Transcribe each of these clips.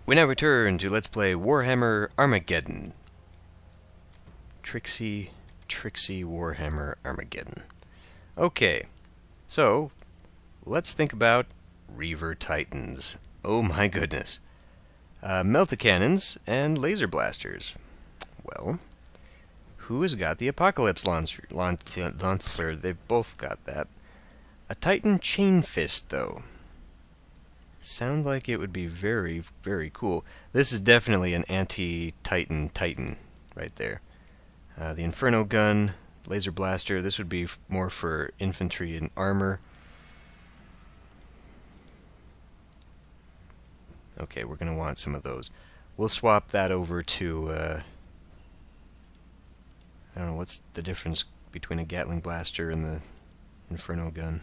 We now return to Let's Play Warhammer Armageddon. Tricksy Warhammer Armageddon. Okay, so let's think about Reaver Titans. Oh my goodness. Melta-cannons and laser blasters. Well, who has got the Apocalypse launcher? They've both got that. A Titan chain fist, though. Sounds like it would be very, very cool. This is definitely an anti-Titan Titan right there. The Inferno gun, laser blaster, this would be more for infantry and armor. Okay, we're going to want some of those. We'll swap that over to, I don't know, what's the difference between a Gatling blaster and the Inferno gun?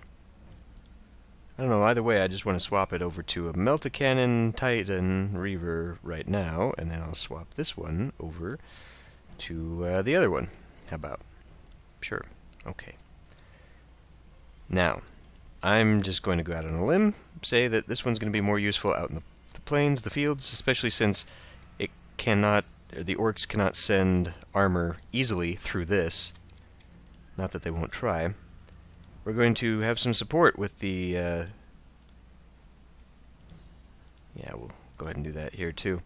I don't know, either way, I just want to swap it over to a Melta-cannon Titan Reaver right now, and then I'll swap this one over to the other one. How about? Sure. Okay. Now, I'm just going to go out on a limb, say that this one's going to be more useful out in the plains, the fields, especially since it cannot, or the orcs cannot send armor easily through this. Not that they won't try. We're going to have some support with the, yeah, we'll go ahead and do that here too.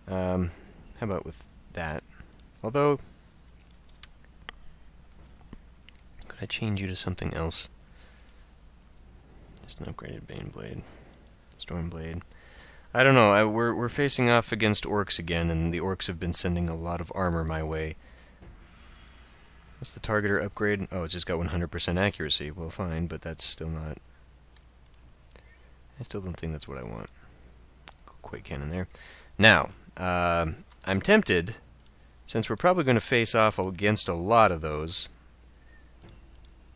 How about with that? Although, could I change you to something else? Just an upgraded Baneblade. Stormblade. I don't know, we're facing off against orcs again, and the orcs have been sending a lot of armor my way. What's the targeter upgrade? Oh, it's just got 100% accuracy. Well, fine, but that's still not... I still don't think that's what I want. Quake cannon there. Now, I'm tempted, since we're probably going to face off against a lot of those.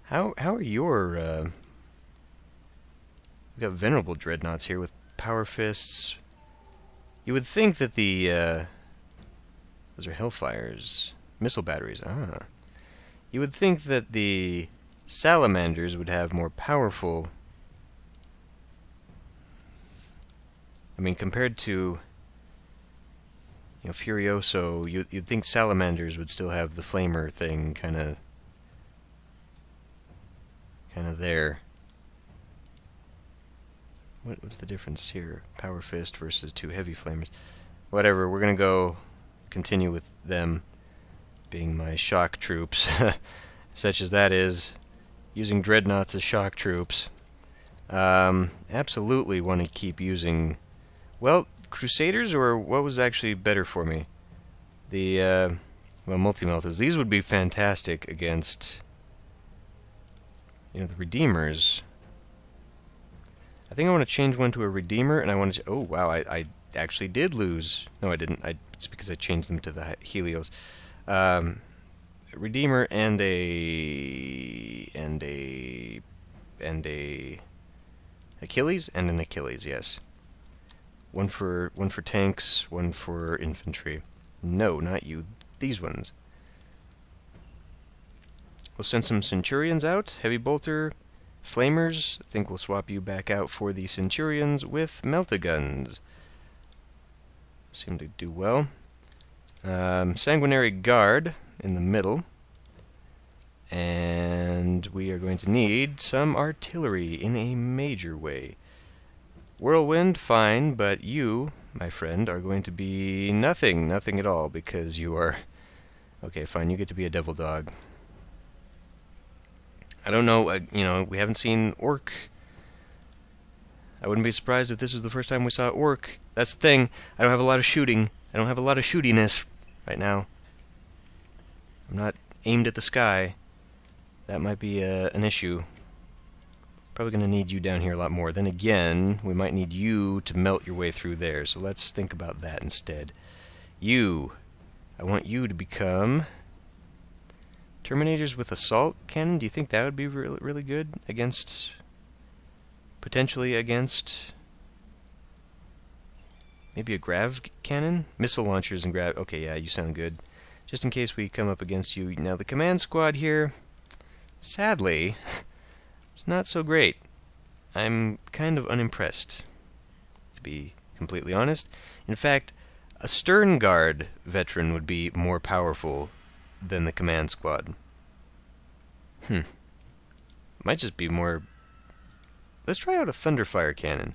How are your... we've got Venerable Dreadnoughts here with Power Fists. You would think that the... those are Hellfires. Missile batteries. Ah. You would think that the Salamanders would have more powerful... I mean, compared to, you know, Furioso, you'd think Salamanders would still have the Flamer thing kind of there. What's the difference here? Power Fist versus two Heavy Flamers. Whatever, we're going to go continue with them being my shock troops, such as that is, using dreadnoughts as shock troops. Absolutely want to keep using, well, Crusaders, or what was actually better for me? The, well, multi-meltas. These would be fantastic against, you know, the Redeemers. I think I want to change one to a Redeemer, and I want to, oh wow, I actually did lose. No, I didn't. It's because I changed them to the Helios. Redeemer and a Achilles and an Achilles, yes. One for tanks, one for infantry. No, not you. These ones. We'll send some Centurions out. Heavy bolter, flamers. I think we'll swap you back out for the Centurions with Melta-guns. Seem to do well. Sanguinary Guard in the middle. And we are going to need some artillery in a major way. Whirlwind, fine, but you, my friend, are going to be nothing at all, because you are... Okay, fine, you get to be a devil dog. I don't know, you know, we haven't seen orc. I wouldn't be surprised if this was the first time we saw orc. That's the thing, I don't have a lot of shooting. I don't have a lot of shootiness right now. I'm not aimed at the sky. That might be an issue. Probably going to need you down here a lot more. Then again, we might need you to melt your way through there. So let's think about that instead. You. I want you to become... Terminators with Assault Cannon. Do you think that would be really good against... Potentially against... Maybe a Grav Cannon? Missile launchers and Grav... Okay, yeah, you sound good. Just in case we come up against you. Now, the command squad here... Sadly... It's not so great. I'm kind of unimpressed, to be completely honest. In fact, a Stern Guard veteran would be more powerful than the command squad. Might just be more... Let's try out a Thunderfire cannon,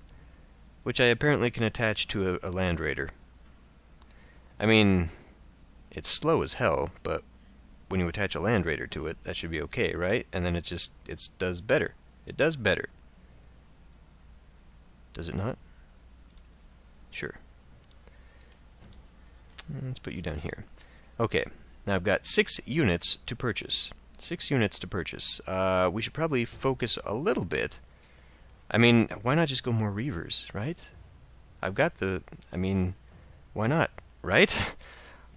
which I apparently can attach to a Land Raider. I mean, it's slow as hell, but when you attach a Land Raider to it, that should be okay, right? And then it does better. It does better. Does it not? Sure. Let's put you down here. Okay, now I've got 6 units to purchase. 6 units to purchase. We should probably focus a little bit. I mean, why not just go more Reavers, right? I've got the... I mean, why not, right?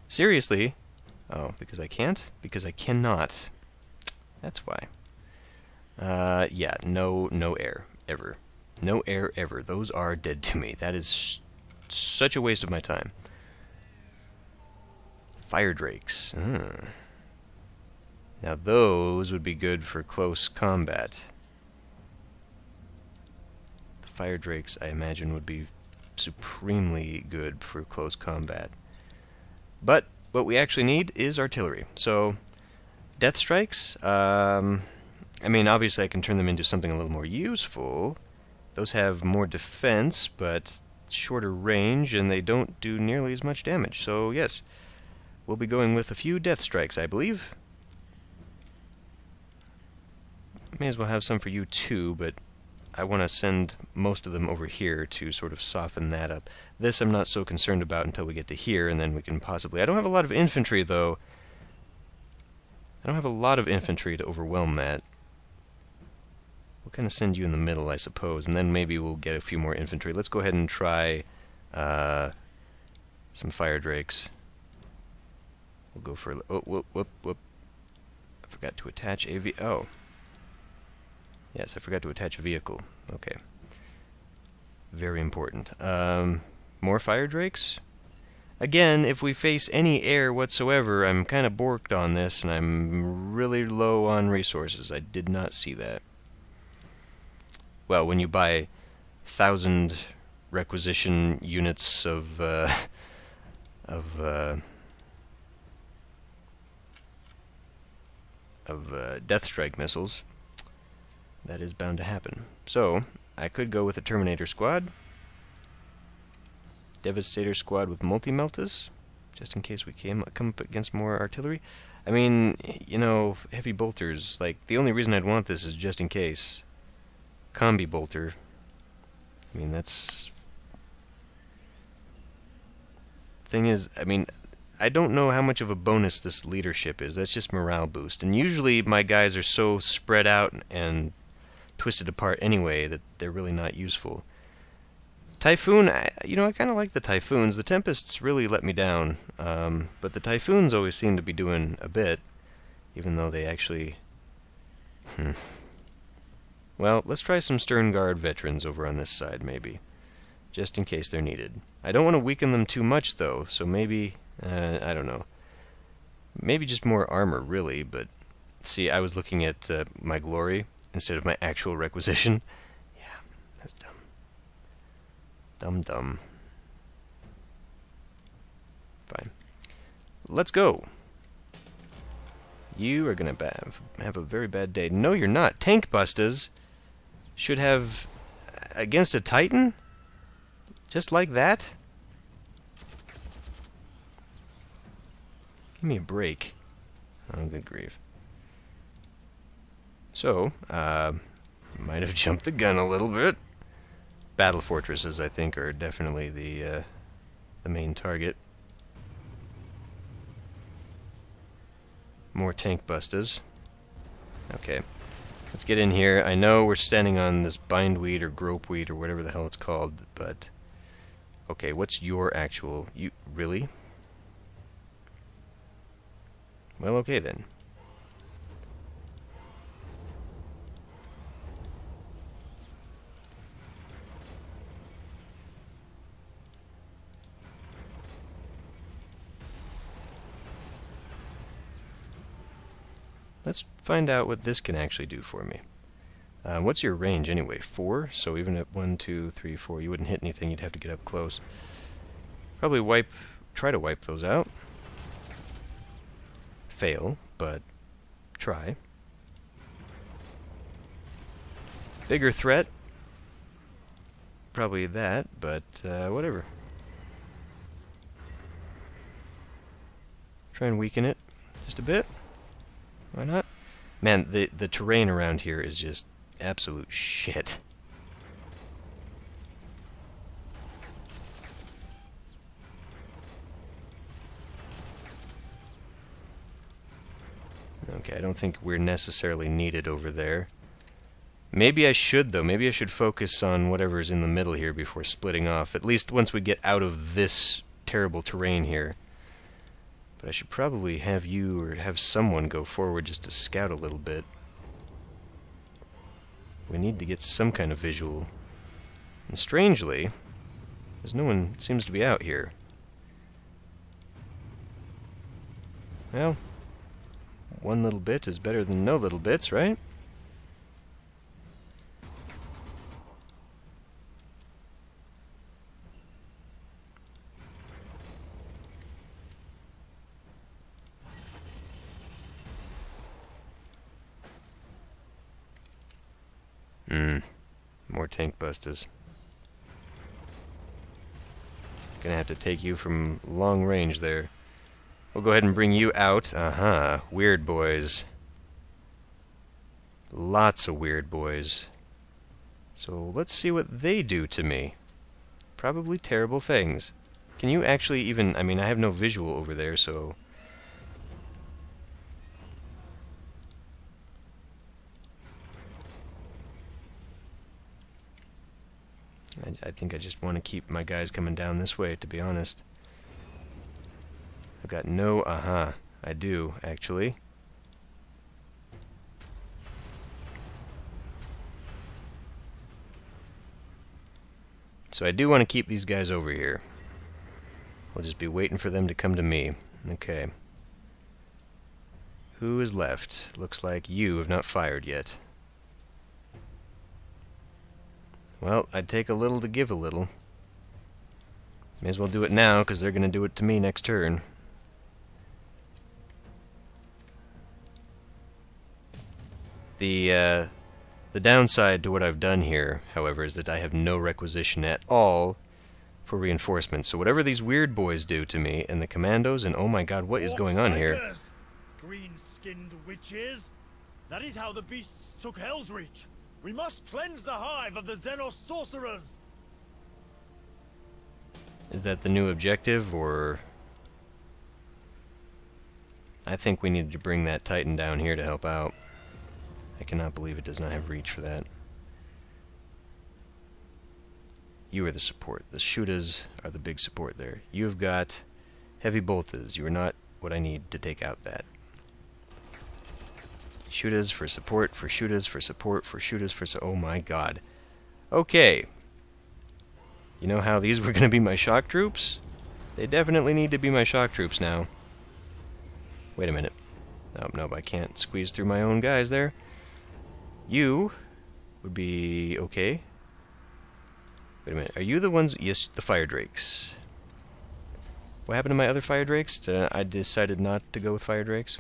Seriously. Oh, because I can't? Because I cannot. That's why. Yeah, no air, ever. No air, ever. Those are dead to me. That is such a waste of my time. Fire Drakes. Now those would be good for close combat. The Fire Drakes, I imagine, would be supremely good for close combat. But what we actually need is artillery. So, Death Strikes, I mean, obviously I can turn them into something a little more useful. Those have more defense, but shorter range, and they don't do nearly as much damage. So, yes, we'll be going with a few Death Strikes, I believe. May as well have some for you too, but I want to send most of them over here to sort of soften that up. This I'm not so concerned about until we get to here, and then we can possibly... I don't have a lot of infantry, though. I don't have a lot of infantry to overwhelm that. We'll kind of send you in the middle, I suppose, and then maybe we'll get a few more infantry. Let's go ahead and try some Fire Drakes. We'll go for... Oh, whoop. I forgot to attach a... Oh. Yes, I forgot to attach a vehicle. Okay. Very important. More Fire Drakes? Again, if we face any air whatsoever, I'm kind of borked on this, and I'm really low on resources. I did not see that. Well, when you buy 1,000 requisition units of Death Strike missiles, that is bound to happen. So, I could go with a Terminator squad, Devastator squad with multi-meltas, just in case we come up against more artillery. I mean, you know, heavy bolters, like, the only reason I'd want this is just in case. Combi bolter, I mean, that's... Thing is, I mean, I don't know how much of a bonus this leadership is. That's just morale boost. And usually my guys are so spread out and twisted apart anyway that they're really not useful. Typhoon, I kind of like the Typhoons. The Tempests really let me down. But the Typhoons always seem to be doing a bit, even though they actually... Well, let's try some Stern Guard veterans over on this side, maybe. Just in case they're needed. I don't want to weaken them too much, though, so maybe... I don't know. Maybe just more armor, really, but... See, I was looking at my glory instead of my actual requisition. Yeah, that's dumb. Dumb. Fine. Let's go. You are going to have a very bad day. No, you're not. Tank Bustas should have... Against a Titan? Just like that? Give me a break. Oh, good grief. So, might have jumped the gun a little bit. Battle fortresses, I think, are definitely the main target. More tank bustas. Okay, let's get in here. I know we're standing on this bindweed or gropeweed or whatever the hell it's called, but... Okay, what's your actual... You really? Well, okay then. Let's find out what this can actually do for me. What's your range anyway? 4? So even at 1, 2, 3, 4, you wouldn't hit anything. You'd have to get up close. Probably try to wipe those out. Fail, but try. Bigger threat. Probably that, but whatever. Try and weaken it just a bit. Why not? Man, the terrain around here is just absolute shit. Okay, I don't think we're necessarily needed over there. Maybe I should, though. Maybe I should focus on whatever's in the middle here before splitting off. At least once we get out of this terrible terrain here. But I should probably have you or have someone go forward just to scout a little bit. We need to get some kind of visual. And strangely, there's no one seems to be out here. Well, one little bit is better than no little bits, right? More tank busters. Gonna have to take you from long range there. We'll go ahead and bring you out. Weird boys. Lots of weird boys. So let's see what they do to me. Probably terrible things. Can you actually even... I mean, I have no visual over there, so... I think I just want to keep my guys coming down this way, to be honest. I've got no... I do, actually. So I do want to keep these guys over here. We'll just be waiting for them to come to me. Okay. Who is left? Looks like you have not fired yet. Well, I'd take a little to give a little. May as well do it now, because they're going to do it to me next turn. The downside to what I've done here, however, is that I have no requisition at all for reinforcements. So whatever these weird boys do to me, and the commandos, and oh my god, what is going on here? Green-skinned witches! That is how the beasts took Hell's Reach! We must cleanse the hive of the Xenos sorcerers! Is that the new objective, or... I think we need to bring that Titan down here to help out. I cannot believe it does not have reach for that. You are the support. The shooters are the big support there. You have got heavy bolters. You are not what I need to take out that. Shooters for support, for shooters, for support, for shooters, for oh my god. Okay. You know how these were going to be my shock troops? They definitely need to be my shock troops now. Wait a minute. Nope, I can't squeeze through my own guys there. You would be okay. Wait a minute. Are you the ones... Yes, the fire drakes. What happened to my other fire drakes? I decided not to go with fire drakes.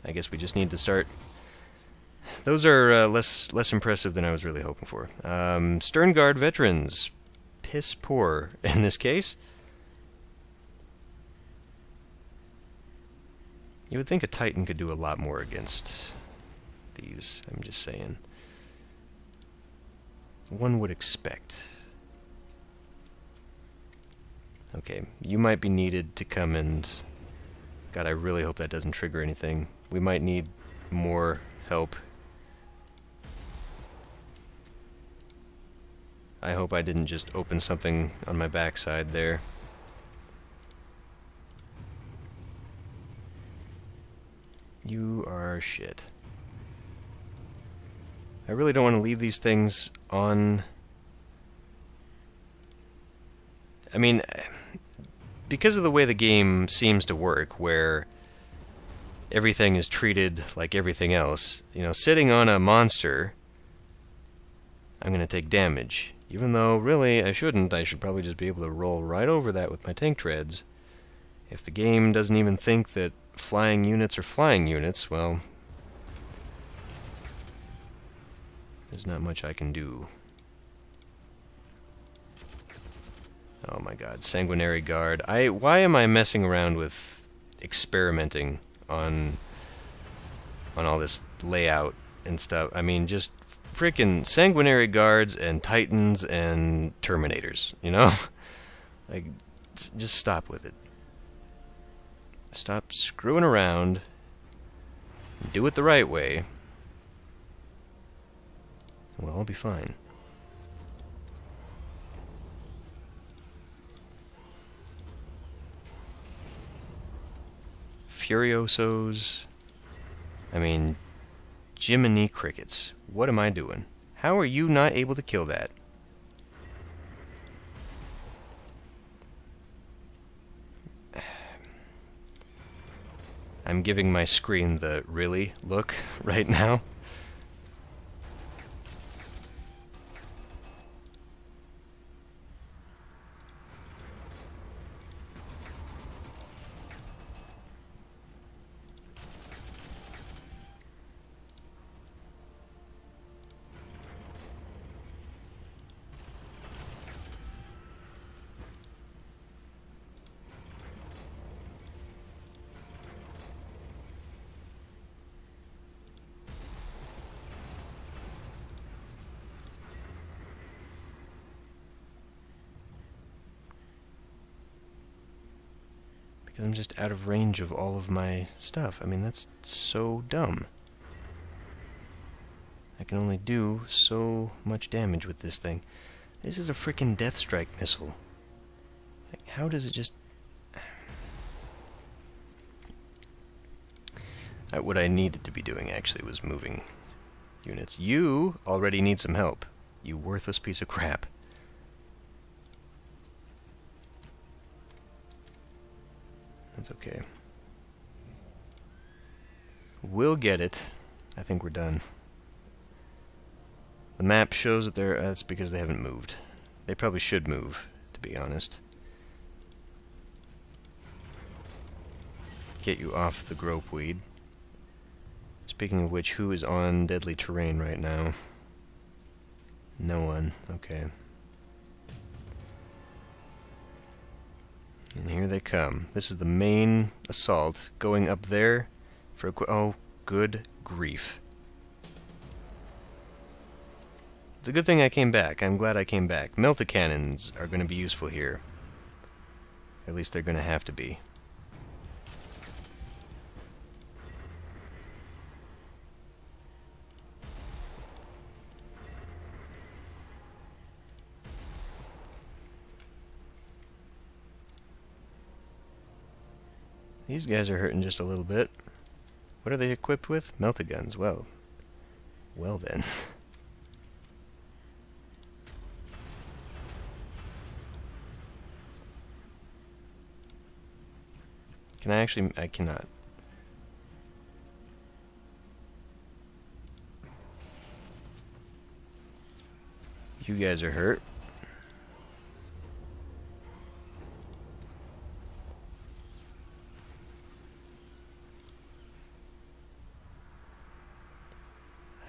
I guess we just need to start. Those are less impressive than I was really hoping for. Stern Guard veterans. Piss poor in this case. You would think a Titan could do a lot more against these. I'm just saying. One would expect. Okay, you might be needed to come and... God, I really hope that doesn't trigger anything. We might need more help. I hope I didn't just open something on my backside there. You are shit. I really don't want to leave these things on... I mean, because of the way the game seems to work, where everything is treated like everything else. You know, sitting on a monster, I'm going to take damage. Even though, really, I shouldn't. I should probably just be able to roll right over that with my tank treads. If the game doesn't even think that flying units are flying units, well, there's not much I can do. Oh my god, Sanguinary Guard. Why am I messing around with experimenting on all this layout and stuff? I mean, just freaking Sanguinary Guards and Titans and Terminators, you know? Like, just stop with it. Stop screwing around. Do it the right way. Well, I'll be fine. Furiosos. I mean, Jiminy Crickets. What am I doing? How are you not able to kill that? I'm giving my screen the really look right now. Because I'm just out of range of all of my stuff. I mean, that's so dumb. I can only do so much damage with this thing. This is a frickin' Death Strike missile. Like, how does it just... What I needed to be doing, actually, was moving units. You already need some help, you worthless piece of crap. That's okay. We'll get it. I think we're done. The map shows that they're... that's because they haven't moved. They probably should move, to be honest. Get you off the gropeweed. Speaking of which, who is on deadly terrain right now? No one. Okay. And here they come. This is the main assault going up there for a oh, good grief. It's a good thing I came back. I'm glad I came back. Melta-cannons are going to be useful here. At least they're going to have to be. These guys are hurting just a little bit. What are they equipped with? Melta-guns. Well then. Can I actually... I cannot. You guys are hurt.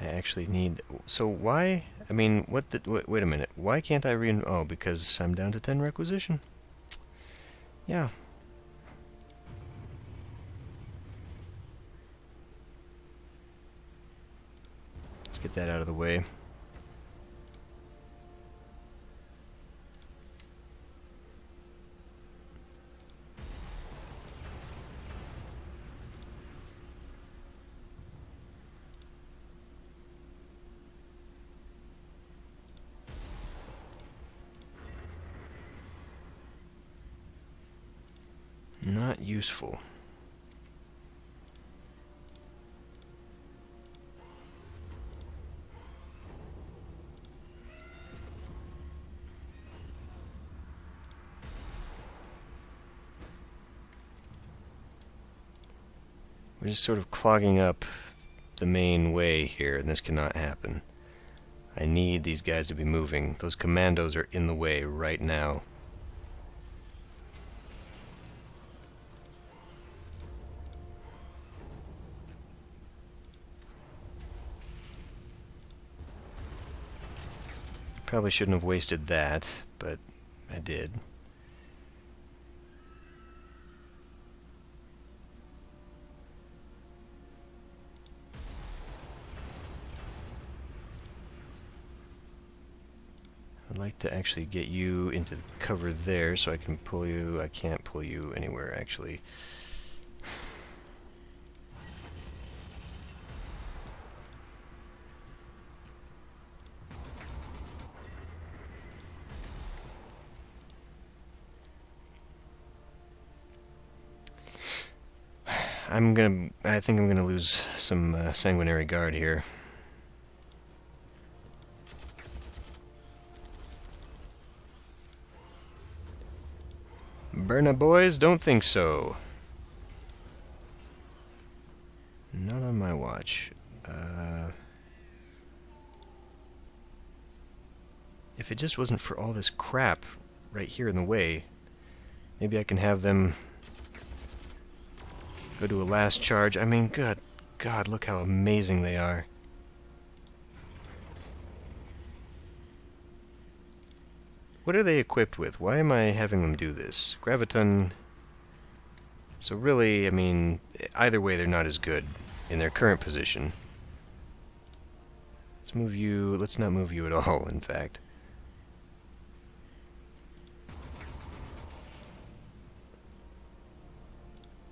I actually need... So why... I mean, what the... Wait a minute. Why can't I oh, because I'm down to 10 requisition? Yeah. Let's get that out of the way. Not useful. We're just sort of clogging up the main way here, and this cannot happen. I need these guys to be moving. Those commandos are in the way right now. Probably shouldn't have wasted that, but I did. I'd like to actually get you into the cover there so I can pull you. I can't pull you anywhere, actually. I think I'm gonna lose some sanguinary guard here. Burna boys, don't think so. Not on my watch. If it just wasn't for all this crap right here in the way, maybe I can have them go to a last charge. I mean, good God, look how amazing they are. What are they equipped with? Why am I having them do this? Graviton... So really, I mean, either way they're not as good in their current position. Let's move you... Let's not move you at all, in fact.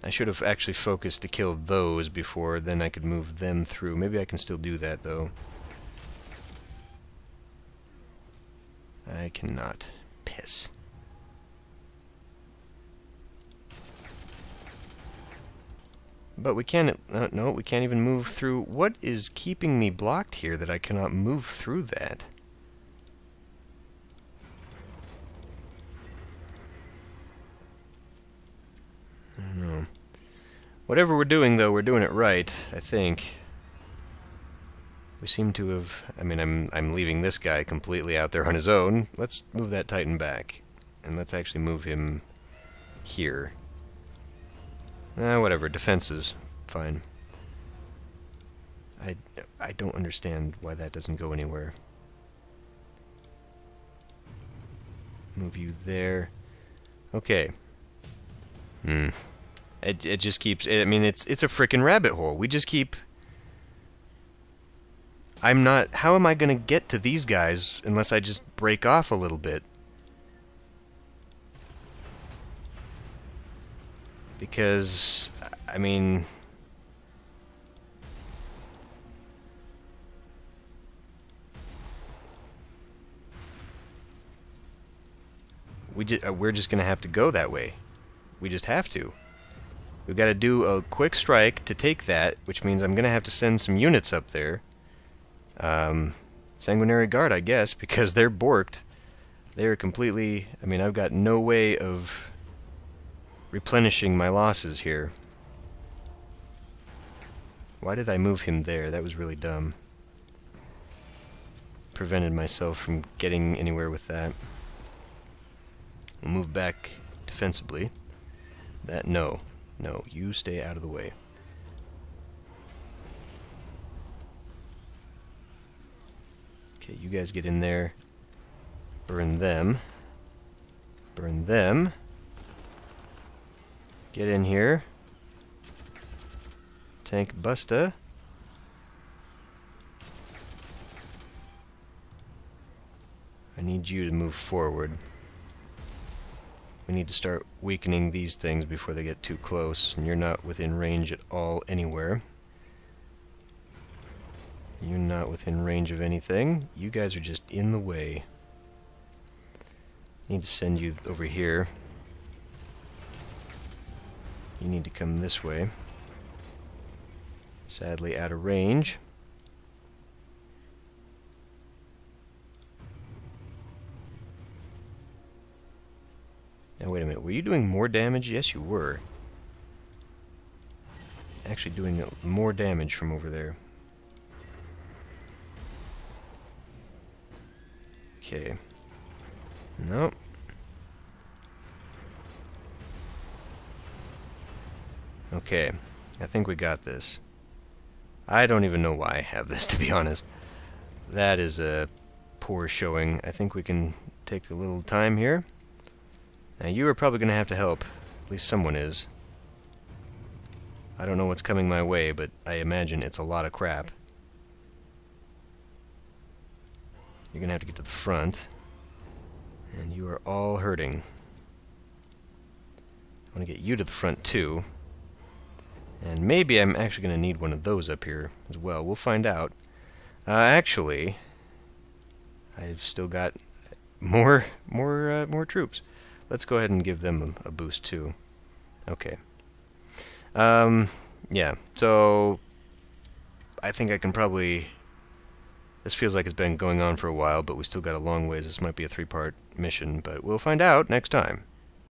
I should have actually focused to kill those before, then I could move them through. Maybe I can still do that, though. I cannot. Piss. But we can't... no, we can't even move through... What is keeping me blocked here that I cannot move through that? I don't know. Whatever we're doing, though, we're doing it right, I think. We seem to have... I mean, I'm leaving this guy completely out there on his own. Let's move that Titan back. And let's actually move him here. Whatever. Defenses. Fine. I don't understand why that doesn't go anywhere. Move you there. Okay. It just keeps... I mean, it's a frickin' rabbit hole. We just keep... I'm not... How am I going to get to these guys unless I just break off a little bit? Because, I mean... we're just going to have to go that way. We just have to. We've got to do a quick strike to take that, which means I'm going to have to send some units up there. Sanguinary Guard, I guess, because they're borked. They're completely... I mean, I've got no way of replenishing my losses here. Why did I move him there? That was really dumb. Prevented myself from getting anywhere with that. We'll move back defensively. That, no. No, you stay out of the way. Okay, you guys get in there. Burn them. Burn them. Get in here. Tank Busta. I need you to move forward. We need to start weakening these things before they get too close, and you're not within range at all anywhere. You're not within range of anything. You guys are just in the way. Need to send you over here. You need to come this way. Sadly out of range. Now wait a minute, were you doing more damage? Yes, you were. actually doing more damage from over there. Okay. Nope. Okay. I think we got this. I don't even know why I have this, to be honest. That is a poor showing. I think we can take a little time here. Now, you are probably going to have to help. At least someone is. I don't know what's coming my way, but I imagine it's a lot of crap. You're going to have to get to the front. And you are all hurting. I want to get you to the front, too. And maybe I'm actually going to need one of those up here as well. We'll find out. Actually, I've still got more troops. Let's go ahead and give them a boost, too. Okay. Yeah, so I think I can probably... This feels like it's been going on for a while, but we still got a long ways. This might be a 3-part mission, but we'll find out next time.